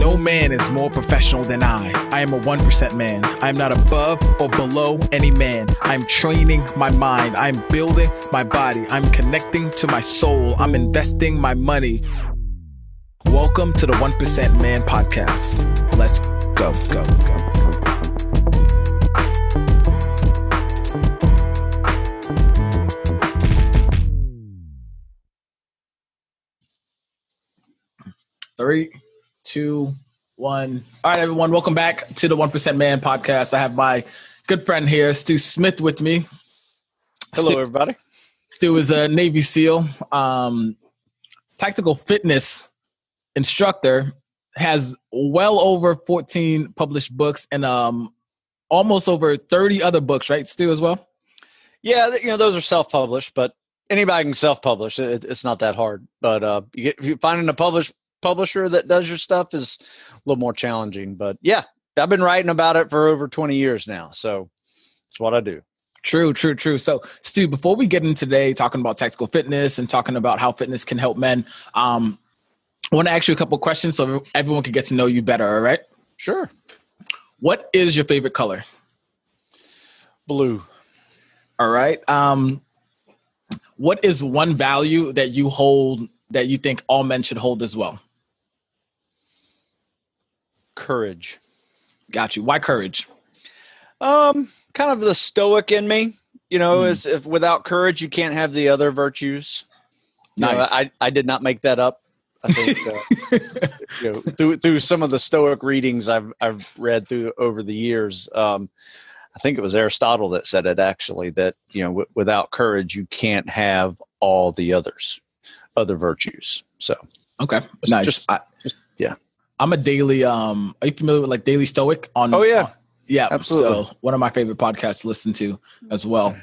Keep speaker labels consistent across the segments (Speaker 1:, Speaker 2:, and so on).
Speaker 1: No man is more professional than I. I am a 1% man. I am not above or below any man. I'm training my mind. I'm building my body. I'm connecting to my soul. I'm investing my money. Welcome to the 1% Man Podcast. Let's go. 3, 2, 1. All right, everyone. Welcome back to the 1% Man Podcast. I have my good friend here, Stu Smith, with me.
Speaker 2: Hello, everybody.
Speaker 1: Stu is a Navy SEAL, tactical fitness instructor, has well over 14 published books and almost over 30 other books, right, Stu, as well?
Speaker 2: Yeah, those are self-published, but anybody can self-publish. It's not that hard. But you finding a publisher that does your stuff is a little more challenging. But yeah, I've been writing about it for over 20 years now. So it's what I do.
Speaker 1: True. So, Stu, before we get into today talking about tactical fitness and talking about how fitness can help men, I want to ask you a couple of questions so everyone can get to know you better, all right?
Speaker 2: Sure.
Speaker 1: What is your favorite color?
Speaker 2: Blue.
Speaker 1: All right. What is one value that you hold that you think all men should hold as well?
Speaker 2: Courage.
Speaker 1: Got you. Why courage?
Speaker 2: Kind of the stoic in me, is if without courage, you can't have the other virtues.
Speaker 1: Nice.
Speaker 2: I did not make that up. I think through some of the Stoic readings I've read through over the years. I think it was Aristotle that said it actually, that without courage you can't have all the other virtues. So
Speaker 1: okay, nice.
Speaker 2: Yeah,
Speaker 1: I'm a daily. Are you familiar with like Daily Stoic?
Speaker 2: Oh yeah,
Speaker 1: yeah,
Speaker 2: absolutely.
Speaker 1: So one of my favorite podcasts to listen to as well.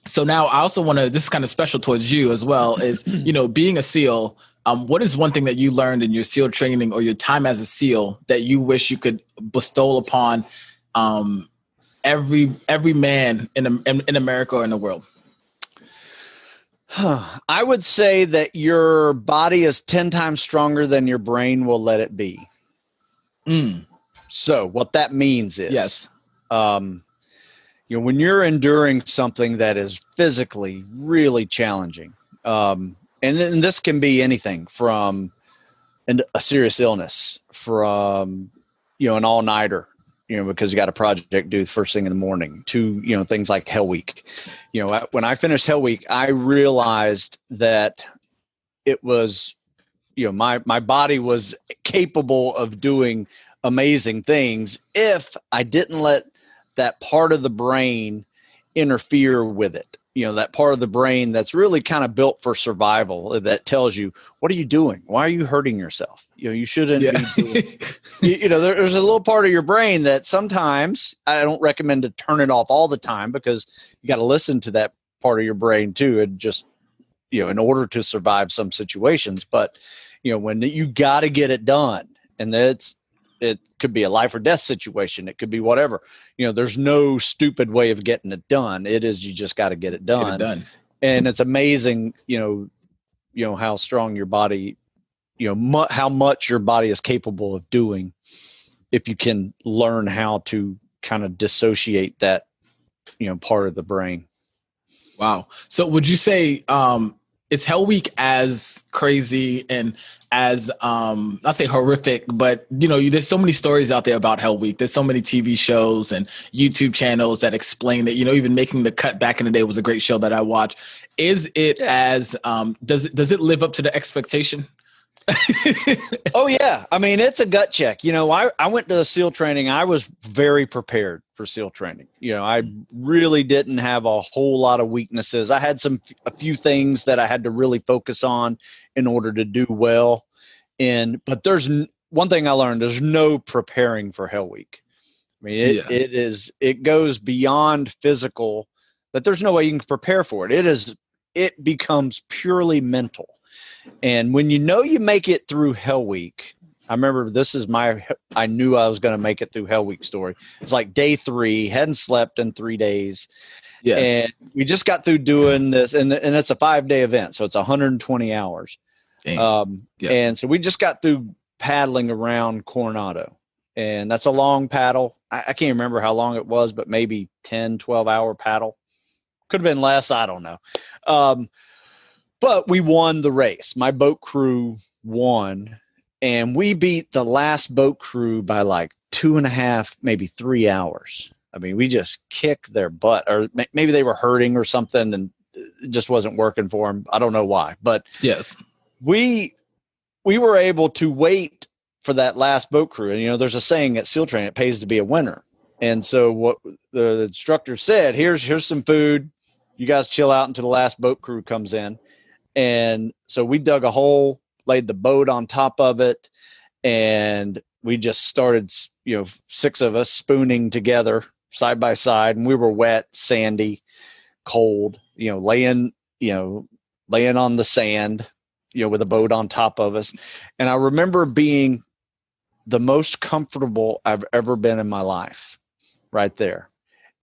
Speaker 1: So now I also want to, this is kind of special towards you as well, is, being a SEAL, what is one thing that you learned in your SEAL training or your time as a SEAL that you wish you could bestow upon every man in America or in the world?
Speaker 2: I would say that your body is 10 times stronger than your brain will let it be. So what that means is,
Speaker 1: yes.
Speaker 2: When you're enduring something that is physically really challenging, and this can be anything from a serious illness, from, an all-nighter, because you got a project due first thing in the morning, to, things like Hell Week. When I finished Hell Week, I realized that it was, my body was capable of doing amazing things if I didn't let that part of the brain interfere with it. That part of the brain that's really kind of built for survival, that tells you, what are you doing? Why are you hurting yourself? You shouldn't be doing, there's a little part of your brain that sometimes, I don't recommend to turn it off all the time, because you got to listen to that part of your brain too. And just, in order to survive some situations, but when you got to get it done, and it could be a life or death situation. It could be whatever. There's no stupid way of getting it done. It is, you just got to get it done. And it's amazing, how strong your body, how much your body is capable of doing if you can learn how to kind of dissociate that, part of the brain.
Speaker 1: Wow. So would you say, is Hell Week as crazy and as not say horrific, but there's so many stories out there about Hell Week. There's so many TV shows and YouTube channels that explain that. Even Making the Cut back in the day was a great show that I watched. Is it as does it live up to the expectation?
Speaker 2: Oh yeah, I mean, it's a gut check. I went to SEAL training. I was very prepared for SEAL training. I really didn't have a whole lot of weaknesses. I had a few things that I had to really focus on in order to do well. But there's one thing I learned: there's no preparing for Hell Week. I mean, it goes beyond physical. But there's no way you can prepare for it. It becomes purely mental. And when you make it through Hell Week, I remember I knew I was going to make it through Hell Week story. It's like day 3, hadn't slept in 3 days.
Speaker 1: Yes.
Speaker 2: And we just got through doing this, and it's a 5-day event. So it's 120 hours.
Speaker 1: Yeah.
Speaker 2: And so we just got through paddling around Coronado. And that's a long paddle. I can't remember how long it was, but maybe 10, 12-hour paddle. Could have been less. I don't know. But we won the race. My boat crew won. And we beat the last boat crew by like 2.5, maybe 3 hours. I mean, we just kicked their butt. Or maybe they were hurting or something and it just wasn't working for them. I don't know why. But
Speaker 1: yes,
Speaker 2: we were able to wait for that last boat crew. And, there's a saying at SEAL training, it pays to be a winner. And so what the instructor said, here's some food. You guys chill out until the last boat crew comes in. And so we dug a hole, laid the boat on top of it, and we just started, 6 of us spooning together side by side. And we were wet, sandy, cold, laying on the sand, with a boat on top of us. And I remember being the most comfortable I've ever been in my life right there.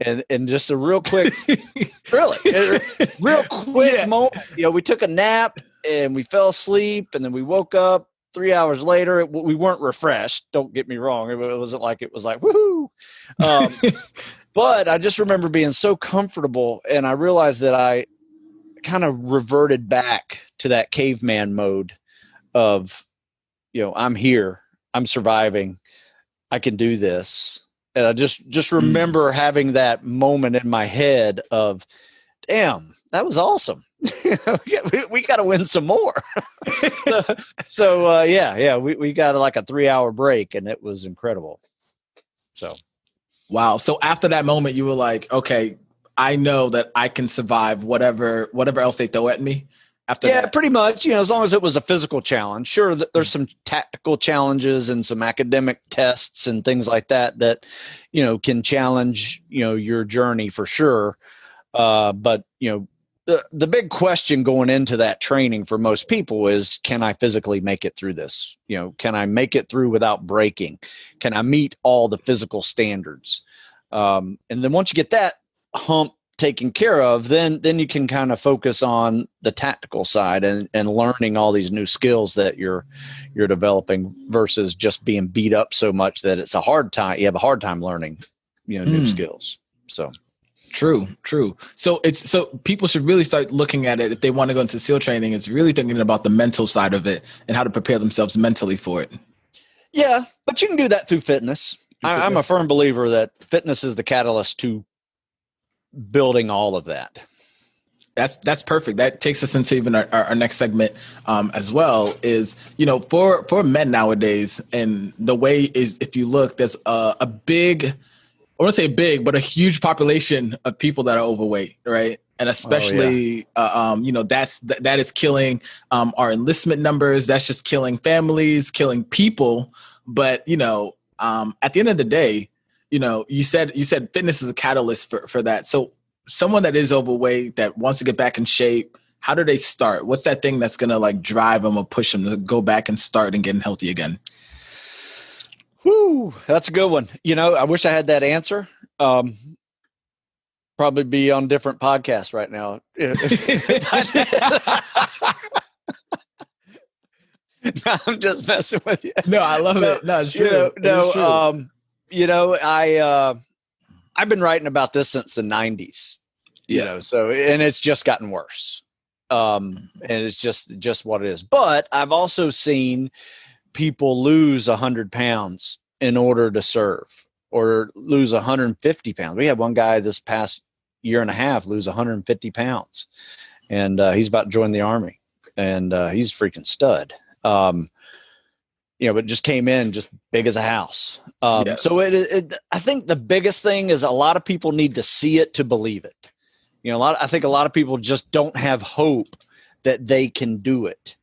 Speaker 2: And just a real quick, moment, we took a nap and we fell asleep and then we woke up 3 hours later. We weren't refreshed. Don't get me wrong. It wasn't like, it was like, woohoo. But I just remember being so comfortable, and I realized that I kind of reverted back to that caveman mode of, I'm here, I'm surviving, I can do this. And I just remember having that moment in my head of, damn, that was awesome. we got to win some more. So we got like a 3-hour break, and it was incredible. So,
Speaker 1: wow. So after that moment, you were like, okay, I know that I can survive whatever else they throw at me. After that.
Speaker 2: Pretty much, as long as it was a physical challenge. Sure, there's some tactical challenges and some academic tests and things like that, can challenge, your journey for sure. But, the big question going into that training for most people is, can I physically make it through this? Can I make it through without breaking? Can I meet all the physical standards? And then once you get that hump taken care of, then you can kind of focus on the tactical side and learning all these new skills that you're developing, versus just being beat up so much that it's a hard time. You have a hard time learning, new skills. So
Speaker 1: true. So people should really start looking at it if they want to go into SEAL training. It's really thinking about the mental side of it and how to prepare themselves mentally for it.
Speaker 2: Yeah, but you can do that through fitness. I'm a firm believer that fitness is the catalyst to building all of that.
Speaker 1: That's perfect. That takes us into even our next segment as well, is, for men nowadays, and the way is, if you look, there's a big, I want to say big, but a huge population of people that are overweight, right? And especially, that is killing our enlistment numbers. That's just killing families, killing people. But, at the end of the day, you said fitness is a catalyst for that. So someone that is overweight, that wants to get back in shape, how do they start? What's that thing that's going to like drive them or push them to go back and start and getting healthy again?
Speaker 2: Whew, that's a good one. I wish I had that answer. Probably be on different podcasts right now. No, I'm just messing with you.
Speaker 1: No, I love it. No, it's true.
Speaker 2: I've been writing about this since the 90s. So, and it's just gotten worse. And it's just what it is. But I've also seen people lose 100 pounds in order to serve, or lose 150 pounds. We had one guy this past year and a half lose 150 pounds, and he's about to join the Army, and he's a freaking stud. But just came in just big as a house. So I think the biggest thing is a lot of people need to see it to believe it. I think a lot of people just don't have hope that they can do it.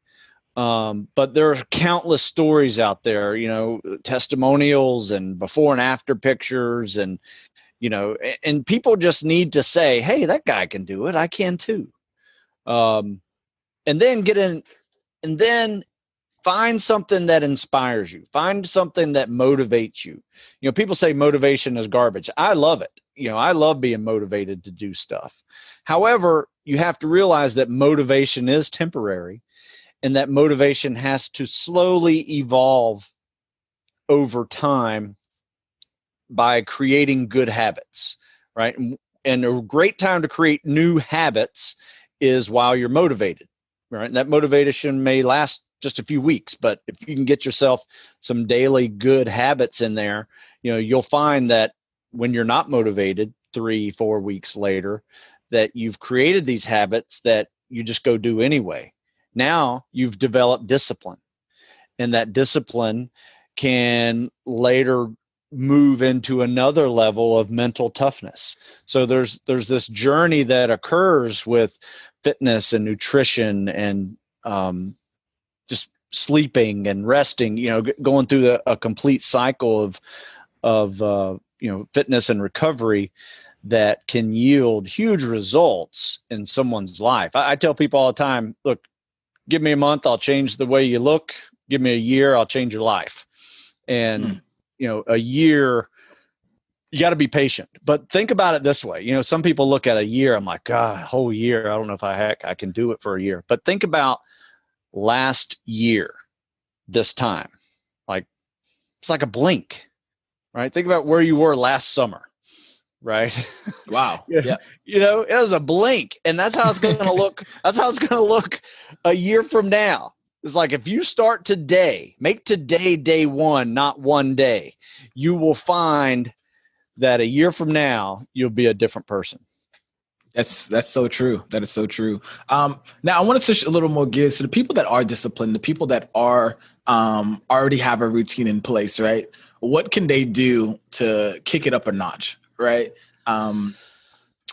Speaker 2: But there are countless stories out there, testimonials and before and after pictures, and, and people just need to say, hey, that guy can do it. I can too. And then get in, and then find something that inspires you. Find something that motivates you. People say motivation is garbage. I love it. I love being motivated to do stuff. However, you have to realize that motivation is temporary, and that motivation has to slowly evolve over time by creating good habits, right? And a great time to create new habits is while you're motivated, right? And that motivation may last just a few weeks, but if you can get yourself some daily good habits in there, you'll find that when you're not motivated 3-4 weeks later, that you've created these habits that you just go do anyway. Now you've developed discipline, and that discipline can later move into another level of mental toughness. So there's this journey that occurs with fitness and nutrition and just sleeping and resting, going through a complete cycle of fitness and recovery that can yield huge results in someone's life. I tell people all the time, look, give me a month, I'll change the way you look. Give me a year, I'll change your life. And a year, you got to be patient. But think about it this way. Some people look at a year, I'm like, God, a whole year, I don't know if I can do it for a year. But think about last year, this time. Like, it's like a blink, right? Think about where you were last summer, right?
Speaker 1: Wow. Yeah.
Speaker 2: It was a blink. And that's how it's going to look. That's how it's going to look a year from now. It's like, if you start today, make today day one, not one day, you will find that a year from now, you'll be a different person.
Speaker 1: That's so true. That is so true. Now I want to switch a little more gears to the people that are disciplined, the people that are already have a routine in place, right? What can they do to kick it up a notch, right?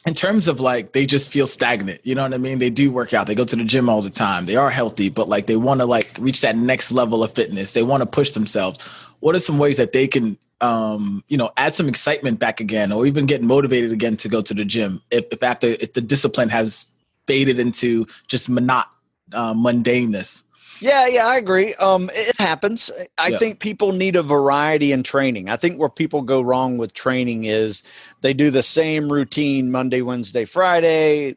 Speaker 1: In terms of like, they just feel stagnant, you know what I mean? They do work out, they go to the gym all the time, they are healthy, but like they want to like reach that next level of fitness. They want to push themselves. What are some ways that they can, add some excitement back again, or even get motivated again to go to the gym if the discipline has faded into just mundaneness?
Speaker 2: Yeah, I agree. It happens. I think people need a variety in training. I think where people go wrong with training is they do the same routine Monday, Wednesday, Friday,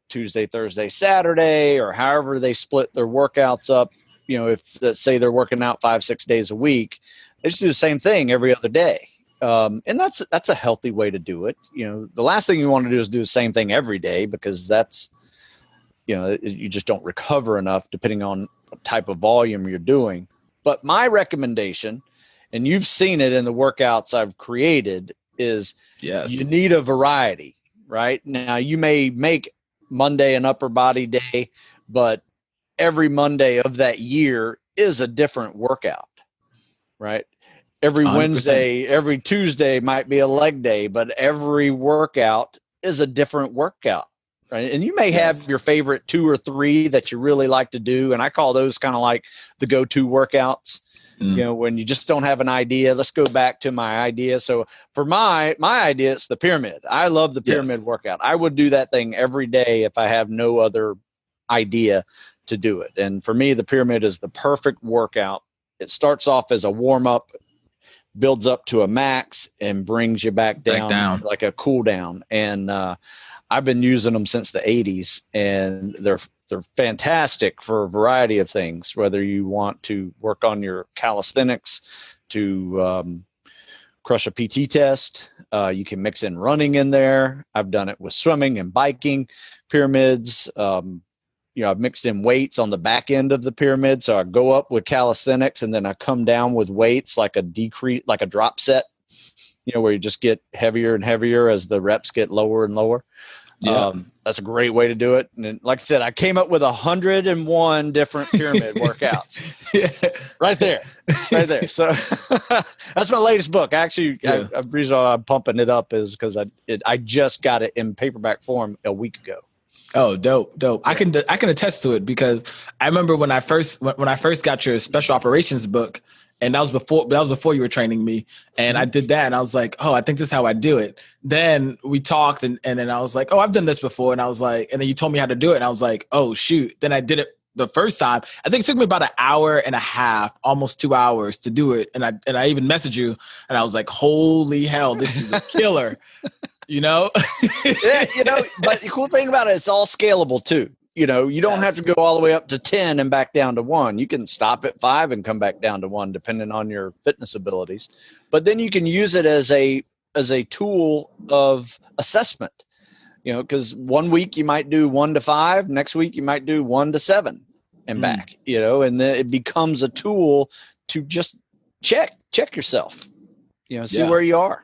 Speaker 2: Tuesday, Thursday, Saturday, or however they split their workouts up. If let's say they're working out 5-6 days a week, they just do the same thing every other day. And that's a healthy way to do it. The last thing you want to do is do the same thing every day, because that's, you just don't recover enough depending on what type of volume you're doing. But my recommendation, and you've seen it in the workouts I've created, is you need a variety, right? Now, you may make Monday an upper body day, but every Monday of that year is a different workout, right? Every 100%. Wednesday, every Tuesday might be a leg day, but every workout is a different workout. Right. And you may have your favorite 2 or 3 that you really like to do. And I call those kind of like the go-to workouts. When you just don't have an idea, let's go back to my idea. So for my idea, it's the pyramid. I love the pyramid workout. I would do that thing every day if I have no other idea to do it. And for me, the pyramid is the perfect workout. It starts off as a warm-up, builds up to a max, and brings you back down. Like a cool down. And I've been using them since the 80s, and they're fantastic for a variety of things, whether you want to work on your calisthenics, to crush a PT test. You can mix in running in there. I've done it with swimming and biking pyramids. I've mixed in weights on the back end of the pyramid. So I go up with calisthenics, and then I come down with weights like a drop set, where you just get heavier and heavier as the reps get lower and lower. That's a great way to do it. And like I said, I came up with 101 different pyramid workouts. Right there. So that's my latest book. Actually, the reason why I'm pumping it up is because I just got it in paperback form a week ago.
Speaker 1: Oh, dope. Yeah. I can attest to it, because I remember when I first got your special operations book, and that was before you were training me, and I did that, and I was like, oh, I think this is how I do it. Then we talked, and then I was like, oh, I've done this before, and I was like, and then you told me how to do it, and I was like, oh shoot. Then I did it the first time. I think it took me about 1.5 hours, almost 2 hours to do it, and I even messaged you, and I was like, holy hell, this is a killer.
Speaker 2: But the cool thing about it, it's all scalable too. You don't have to go all the way up to 10 and back down to 1. You can stop at 5 and come back down to 1, depending on your fitness abilities. But then you can use it as a tool of assessment. Because 1 week you might do 1 to 5, next week you might do 1 to 7 and back. And then it becomes a tool to just check yourself. See where you are.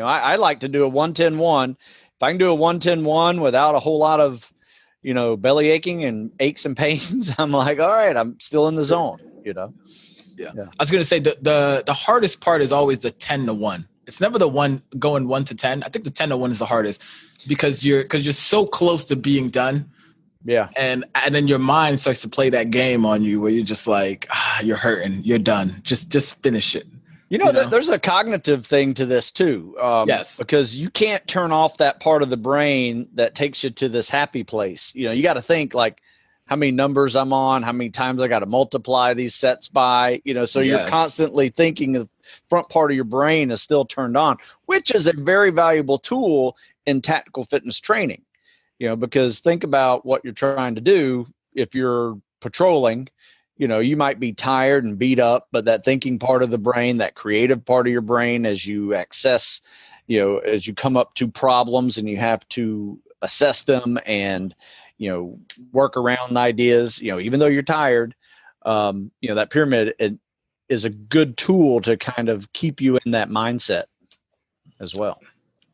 Speaker 2: I like to do a 1-10-1. If I can do a 1-10-1 without a whole lot of belly aching and aches and pains, I'm like, all right, I'm still in the zone,
Speaker 1: Yeah. I was going to say the hardest part is always the 10-1. It's never the one going 1 to 10. I think the 10-1 is the hardest because you're so close to being done.
Speaker 2: Yeah.
Speaker 1: And then your mind starts to play that game on you where you're just like, you're hurting, you're done. Just finish it.
Speaker 2: There's a cognitive thing to this too.
Speaker 1: Yes.
Speaker 2: Because you can't turn off that part of the brain that takes you to this happy place. You got to think like how many numbers I'm on, how many times I got to multiply these sets by, so you're constantly thinking the front part of your brain is still turned on, which is a very valuable tool in tactical fitness training, because think about what you're trying to do. If you're patrolling, you might be tired and beat up, but that thinking part of the brain, that creative part of your brain, as you access, as you come up to problems and you have to assess them and, work around ideas, even though you're tired, that pyramid is a good tool to kind of keep you in that mindset as well.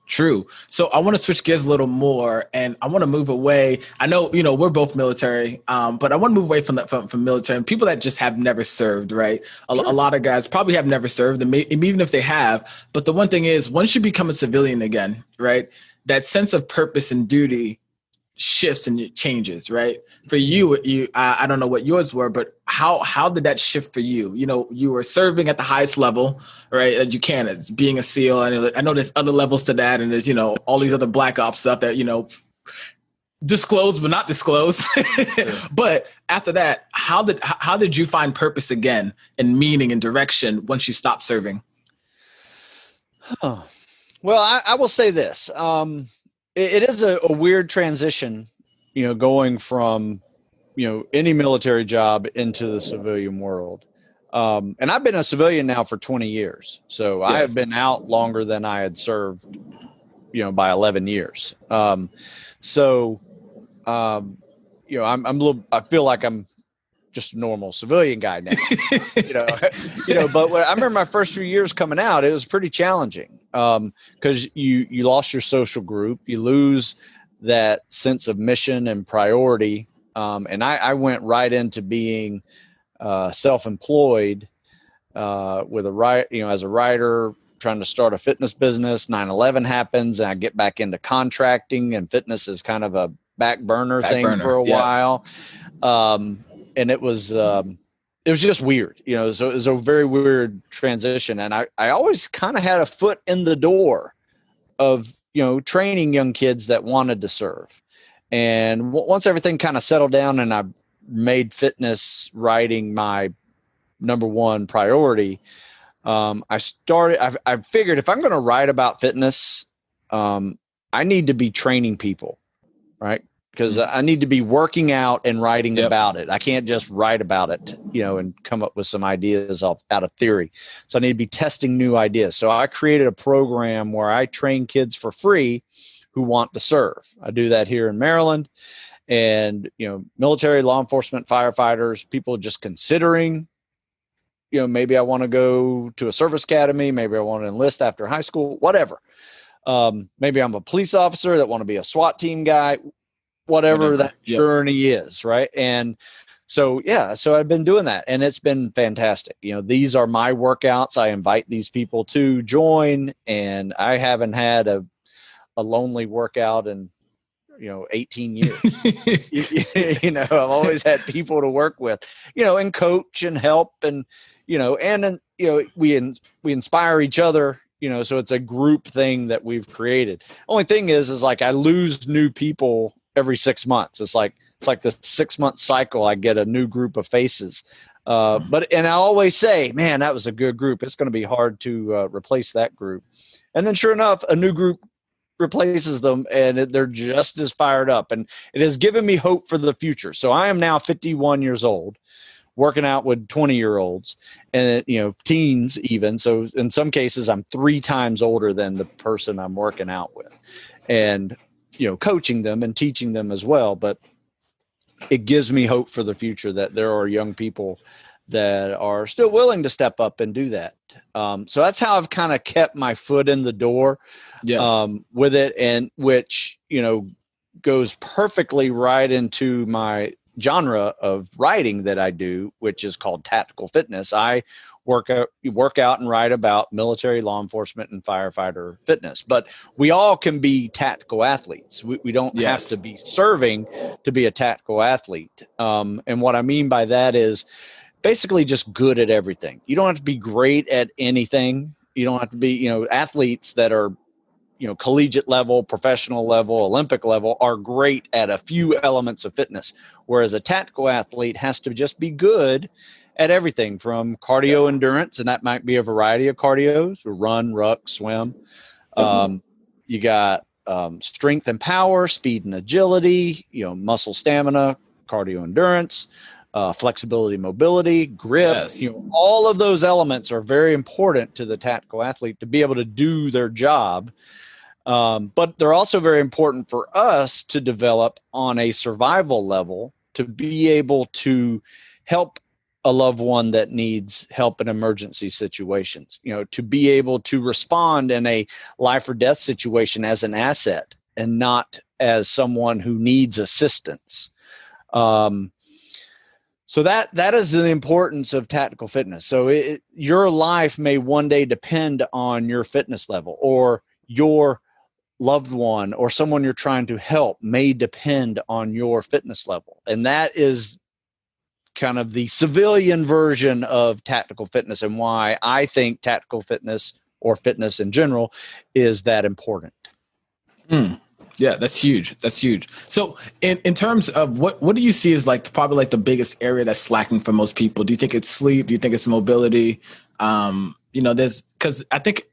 Speaker 1: True. So I want to switch gears a little more, and I want to move away. I know, we're both military, but I want to move away from military and people that just have never served, right? A lot of guys probably have never served, and even if they have. But the one thing is, once you become a civilian again, right, that sense of purpose and duty shifts and it changes, right? For you, I don't know what yours were, but how did that shift for you? You were serving at the highest level, right? That you can, it's being a SEAL. And I know there's other levels to that, and there's all these other black ops stuff that disclosed but not disclosed. But after that, how did you find purpose again and meaning and direction once you stopped serving?
Speaker 2: Oh. Well, I will say this. It is a weird transition, going from, any military job into the civilian world. And I've been a civilian now for 20 years. So I have been out longer than I had served, by 11 years. I'm a little, I feel like I'm just a normal civilian guy now, but I remember my first few years coming out, it was pretty challenging. Cause you lost your social group, you lose that sense of mission and priority. And I went right into being, self-employed, with as a writer, trying to start a fitness business. 9/11 happens and I get back into contracting, and fitness is kind of a back burner for a while. And it was just weird, so it was a very weird transition. And I always kind of had a foot in the door of, training young kids that wanted to serve. And once everything kind of settled down and I made fitness writing my number one priority, I figured if I'm going to write about fitness, I need to be training people, right? Because I need to be working out and writing about it. I can't just write about it, and come up with some ideas out of theory. So I need to be testing new ideas. So I created a program where I train kids for free who want to serve. I do that here in Maryland. And, military, law enforcement, firefighters, people just considering, maybe I want to go to a service academy. Maybe I want to enlist after high school, whatever. Maybe I'm a police officer that want to be a SWAT team guy. Whatever that journey is, right? And so I've been doing that, and it's been fantastic. These are my workouts. I invite these people to join, and I haven't had a lonely workout in 18 years. I've always had people to work with, and coach and help, and we inspire each other. So it's a group thing that we've created. Only thing is like I lose new people every 6 months. It's like the 6 month cycle. I get a new group of faces. And I always say, man, that was a good group. It's going to be hard to replace that group. And then sure enough, a new group replaces them, and they're just as fired up. And it has given me hope for the future. So I am now 51 years old, working out with 20-year-olds and, teens even. So in some cases, I'm 3 times older than the person I'm working out with, and, coaching them and teaching them as well. But it gives me hope for the future that there are young people that are still willing to step up and do that. So that's how I've kind of kept my foot in the door with it, and which, goes perfectly right into my genre of writing that I do, which is called tactical fitness. I work out and write about military, law enforcement, and firefighter fitness. But we all can be tactical athletes. We don't have to be serving to be a tactical athlete. And what I mean by that is basically just good at everything. You don't have to be great at anything. You don't have to be, athletes that are, collegiate level, professional level, Olympic level are great at a few elements of fitness. Whereas a tactical athlete has to just be good at everything from cardio endurance, and that might be a variety of cardios: run, ruck, swim. You got strength and power, speed and agility, muscle stamina, cardio endurance, flexibility, mobility, grip. All of those elements are very important to the tactical athlete to be able to do their job. But they're also very important for us to develop on a survival level, to be able to help a loved one that needs help in emergency situations, to be able to respond in a life or death situation as an asset and not as someone who needs assistance. So that is the importance of tactical fitness. So your life may one day depend on your fitness level, or your loved one or someone you're trying to help may depend on your fitness level. And that is kind of the civilian version of tactical fitness, and why I think tactical fitness, or fitness in general, is that important.
Speaker 1: Yeah, that's huge. That's huge. So in terms of what do you see as probably the biggest area that's slacking for most people? Do you think it's sleep? Do you think it's mobility? Because I think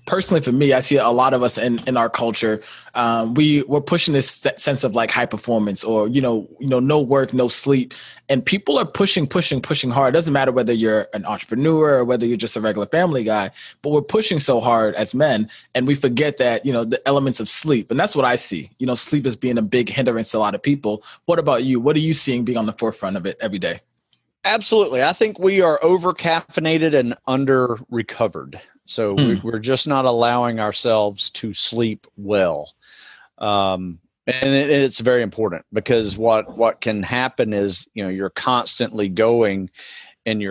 Speaker 1: personally for me, I see a lot of us in our culture, we're pushing this sense of high performance, or, no work, no sleep. And people are pushing hard. It doesn't matter whether you're an entrepreneur or whether you're just a regular family guy, but we're pushing so hard as men, and we forget that, the elements of sleep. And that's what I see, sleep as being a big hindrance to a lot of people. What about you? What are you seeing being on the forefront of it every day?
Speaker 2: Absolutely. I think we are over caffeinated and under recovered. So we're just not allowing ourselves to sleep well. And it's very important, because what can happen is, you're constantly going, and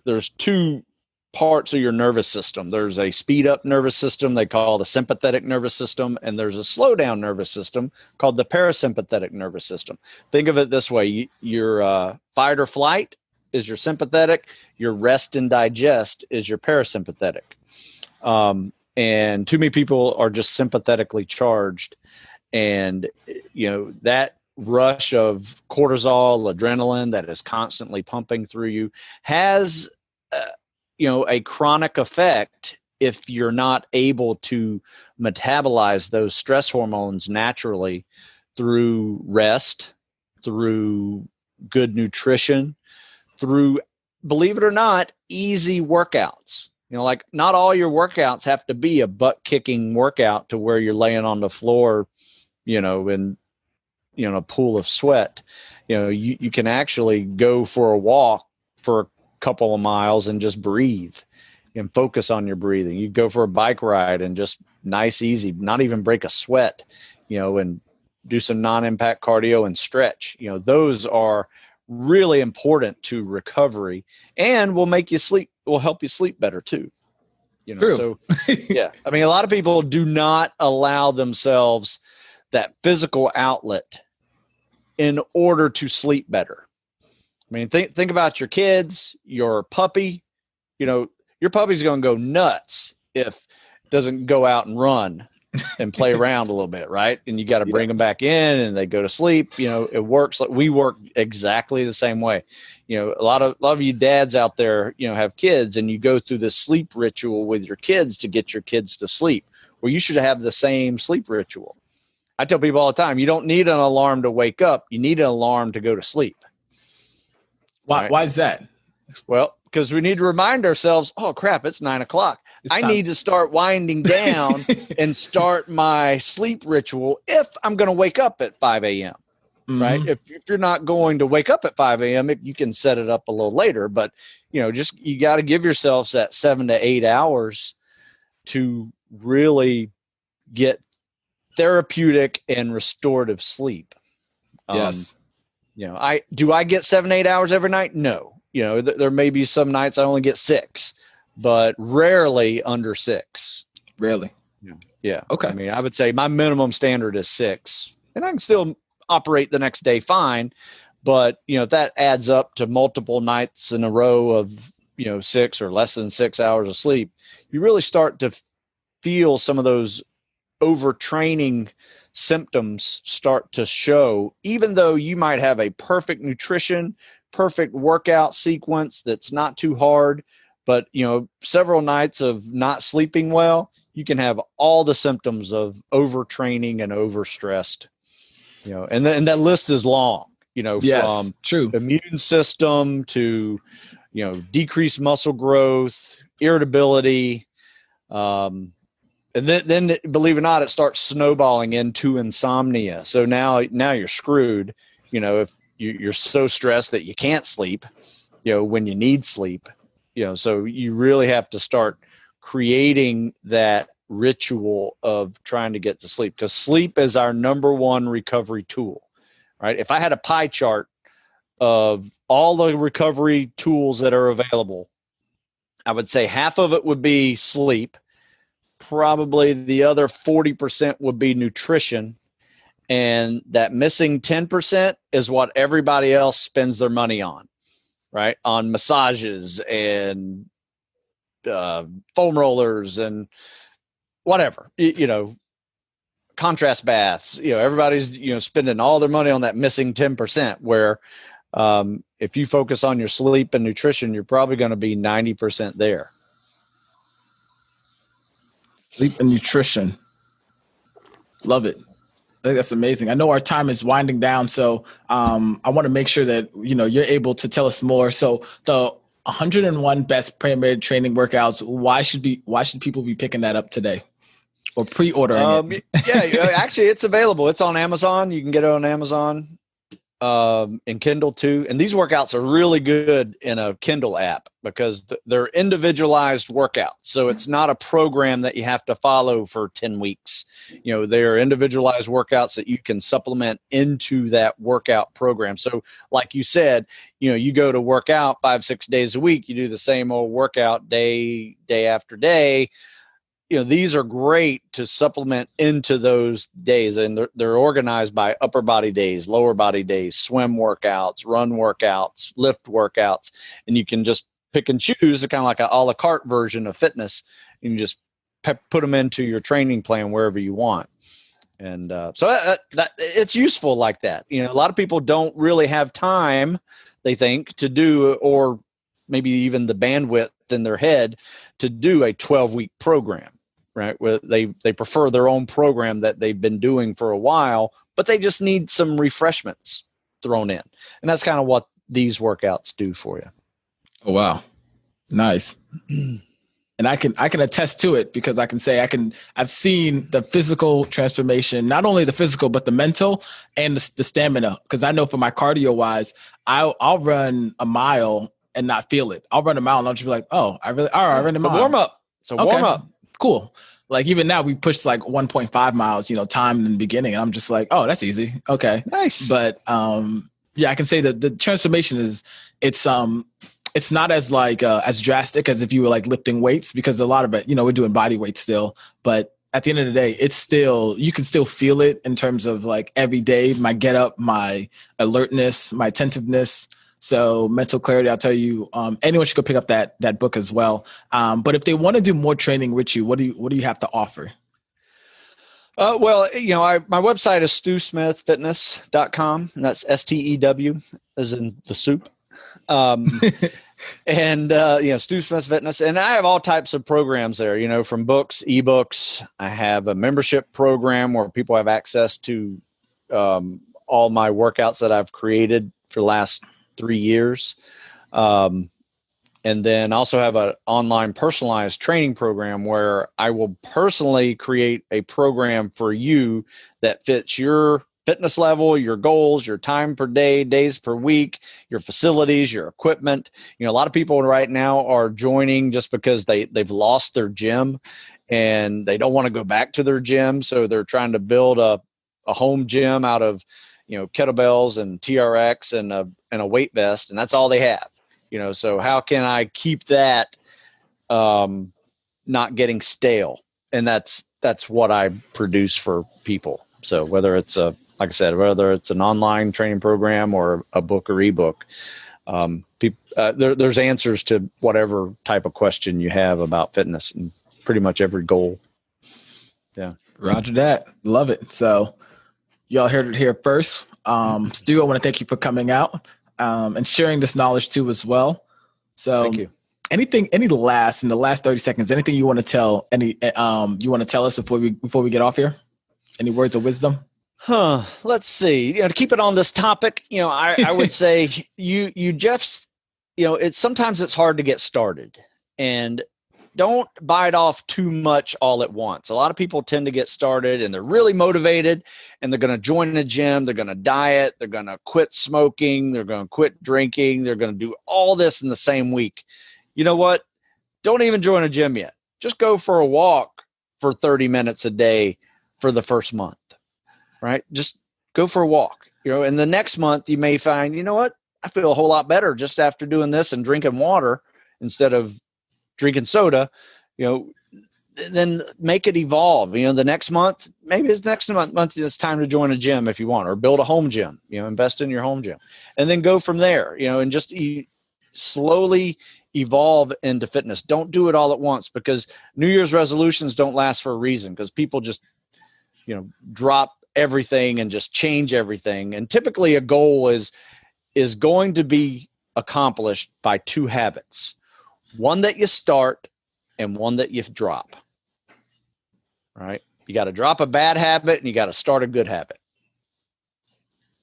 Speaker 2: there's 2 parts of your nervous system. There's a speed up nervous system they call the sympathetic nervous system, and there's a slow down nervous system called the parasympathetic nervous system. Think of it this way: your fight or flight is your sympathetic, your rest and digest is your parasympathetic. And too many people are just sympathetically charged, and that rush of cortisol, adrenaline that is constantly pumping through you has a chronic effect if you're not able to metabolize those stress hormones naturally through rest, through good nutrition, through, believe it or not, easy workouts. Not all your workouts have to be a butt kicking workout to where you're laying on the floor, in a pool of sweat. You can actually go for a walk for a couple of miles and just breathe and focus on your breathing. You go for a bike ride and just nice, easy, not even break a sweat, and do some non-impact cardio and stretch. Those are really important to recovery, and will make you sleep, will help you sleep better too.
Speaker 1: True.
Speaker 2: So yeah, I mean, a lot of people do not allow themselves that physical outlet in order to sleep better. I mean, think about your kids, your puppy. Your puppy's going to go nuts if it doesn't go out and run and play around a little bit, right? And you got to bring them back in, and they go to sleep. It works. We work exactly the same way. A lot of you dads out there, have kids, and you go through this sleep ritual with your kids to get your kids to sleep, Well, you should have the same sleep ritual. I tell people all the time, you don't need an alarm to wake up. You need an alarm to go to sleep.
Speaker 1: Why is that?
Speaker 2: Well, because we need to remind ourselves, oh, crap, it's 9 o'clock. I need to start winding down and start my sleep ritual if I'm going to wake up at 5 a.m., right? If you're not going to wake up at 5 a.m., you can set it up a little later. But, you got to give yourselves that 7 to 8 hours to really get therapeutic and restorative sleep.
Speaker 1: Yes.
Speaker 2: Do I get 7, 8 hours every night? No. There may be some nights I only get 6, but rarely under 6.
Speaker 1: Rarely.
Speaker 2: Yeah.
Speaker 1: Okay.
Speaker 2: I mean, I would say my minimum standard is 6, and I can still operate the next day fine. But, if that adds up to multiple nights in a row of, 6 or less than 6 hours of sleep, you really start to feel some of those overtraining symptoms start to show, even though you might have a perfect nutrition, perfect workout sequence that's not too hard, but several nights of not sleeping well, you can have all the symptoms of overtraining and overstressed. And that list is long.
Speaker 1: Yes,
Speaker 2: from
Speaker 1: true.
Speaker 2: immune system to decreased muscle growth, irritability, and then believe it or not, it starts snowballing into insomnia. So now you're screwed. If you're so stressed that you can't sleep, when you need sleep, so you really have to start creating that ritual of trying to get to sleep, because sleep is our number one recovery tool, right? If I had a pie chart of all the recovery tools that are available, I would say half of it would be sleep. Probably the other 40% would be nutrition. And that missing 10% is what everybody else spends their money on, right? On massages and foam rollers and whatever, contrast baths. Everybody's, spending all their money on that missing 10%, where if you focus on your sleep and nutrition, you're probably going to be 90% there.
Speaker 1: Sleep and nutrition. Love it. I think that's amazing. I know our time is winding down, so I want to make sure that you're able to tell us more. So the 101 best primary training workouts. Why should people be picking that up today or pre-ordering it?
Speaker 2: Yeah, actually, it's available. It's on Amazon. You can get it on Amazon. And Kindle too. And these workouts are really good in a Kindle app because they're individualized workouts. So it's not a program that you have to follow for 10 weeks. They're individualized workouts that you can supplement into that workout program. So like you said, you go to work out 5-6 days a week, you do the same old workout day after day. These are great to supplement into those days, and they're organized by upper body days, lower body days, swim workouts, run workouts, lift workouts, and you can just pick and choose, kind of like an a la carte version of fitness. You can just put them into your training plan wherever you want. And so that it's useful like that. A lot of people don't really have time, they think, to do, or maybe even the bandwidth in their head to do a 12-week program, right? Where they prefer their own program that they've been doing for a while, but they just need some refreshments thrown in. And that's kind of what these workouts do for you.
Speaker 1: Oh, wow. Nice. And I can attest to it because I can say I've seen the physical transformation, not only the physical, but the mental and the stamina. Because I know for my cardio wise, I'll run a mile and not feel it. I'll run a mile and I'll just be like, oh, I ran a mile.
Speaker 2: Warm up. So warm up.
Speaker 1: Cool. Like even now we pushed like 1.5 miles, time in the beginning. And I'm just like, oh, that's easy. Okay.
Speaker 2: Nice.
Speaker 1: But yeah, I can say that the transformation it's not as like as drastic as if you were like lifting weights, because a lot of it, we're doing body weight still, but at the end of the day, it's still, you can still feel it in terms of like every day, my get up, my alertness, my attentiveness. So mental clarity, I'll tell you, anyone should go pick up that book as well. But if they want to do more training with you, what do you have to offer?
Speaker 2: Well, my website is stewsmithfitness.com, and that's STEW as in the soup. And, Stu Smith's Fitness. And I have all types of programs there, from books, ebooks. I have a membership program where people have access to all my workouts that I've created for the last 3 years. And then also have an online personalized training program where I will personally create a program for you that fits your fitness level, your goals, your time per day, days per week, your facilities, your equipment. A lot of people right now are joining just because they've lost their gym and they don't want to go back to their gym. So they're trying to build a home gym out of, kettlebells and TRX and a weight vest, and that's all they have. So how can I keep that not getting stale? And that's what I produce for people. So whether it's like I said, whether it's an online training program or a book or ebook, there's answers to whatever type of question you have about fitness and pretty much every goal. Yeah.
Speaker 1: Roger that. Love it. So y'all heard it here first. Stu, I want to thank you for coming out and sharing this knowledge too as well. So
Speaker 2: thank you.
Speaker 1: In the last 30 seconds, anything you want to tell us before we get off here? Any words of wisdom?
Speaker 2: Let's see. To keep it on this topic, I would say you just, sometimes it's hard to get started, and don't bite off too much all at once. A lot of people tend to get started and they're really motivated and they're going to join a gym. They're going to diet. They're going to quit smoking. They're going to quit drinking. They're going to do all this in the same week. You know what? Don't even join a gym yet. Just go for a walk for 30 minutes a day for the first month, right? Just go for a walk, and the next month you may find, you know what? I feel a whole lot better just after doing this and drinking water instead of drinking soda, then make it evolve. The next month, maybe it's it's time to join a gym if you want, or build a home gym, invest in your home gym, and then go from there, and just slowly evolve into fitness. Don't do it all at once, because New Year's resolutions don't last for a reason, because people just, drop everything and just change everything. And typically a goal is going to be accomplished by 2 habits. One that you start and one that you drop, right? You got to drop a bad habit and you got to start a good habit.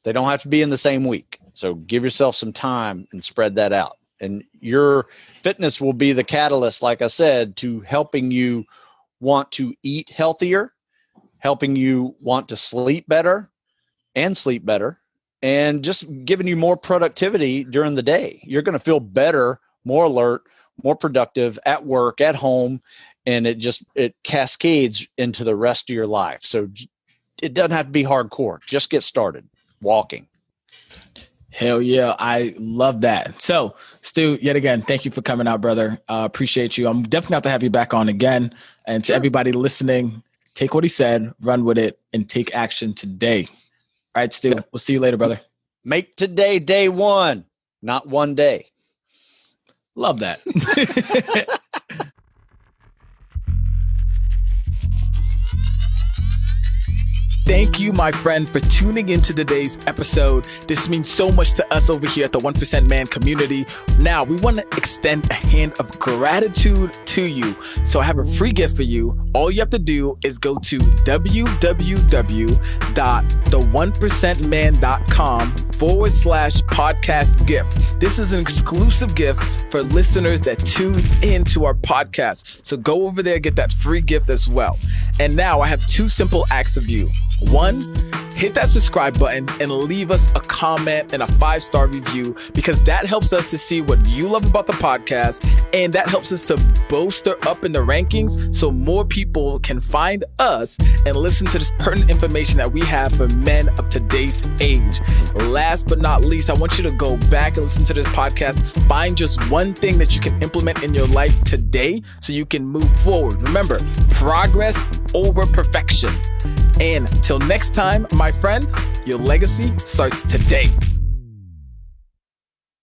Speaker 2: They don't have to be in the same week. So give yourself some time and spread that out. And your fitness will be the catalyst, like I said, to helping you want to eat healthier, helping you want to sleep better, and just giving you more productivity during the day. You're going to feel better, more alert, more productive at work, at home, and it cascades into the rest of your life. So it doesn't have to be hardcore. Just get started walking.
Speaker 1: Hell yeah. I love that. So Stu, yet again, thank you for coming out, brother. Appreciate you. I'm definitely have to have you back on again. And to everybody listening, take what he said, run with it, and take action today. All right, Stu, we'll see you later, brother.
Speaker 2: Make today day one, not one day.
Speaker 1: Love that. Thank you, my friend, for tuning into today's episode. This means so much to us over here at the 1% Man community. Now, we want to extend a hand of gratitude to you. So I have a free gift for you. All you have to do is go to www.the1percentman.com/podcast gift. This is an exclusive gift for listeners that tune into our podcast. So go over there, get that free gift as well. And now I have 2 simple acts of you. 1, hit that subscribe button and leave us a comment and a 5-star review, because that helps us to see what you love about the podcast, and that helps us to bolster up in the rankings so more people can find us and listen to this pertinent information that we have for men of today's age. Last but not least, I want you to go back and listen to this podcast. Find just one thing that you can implement in your life today so you can move forward. Remember, progress over perfection. And till next time, my friend, your legacy starts today.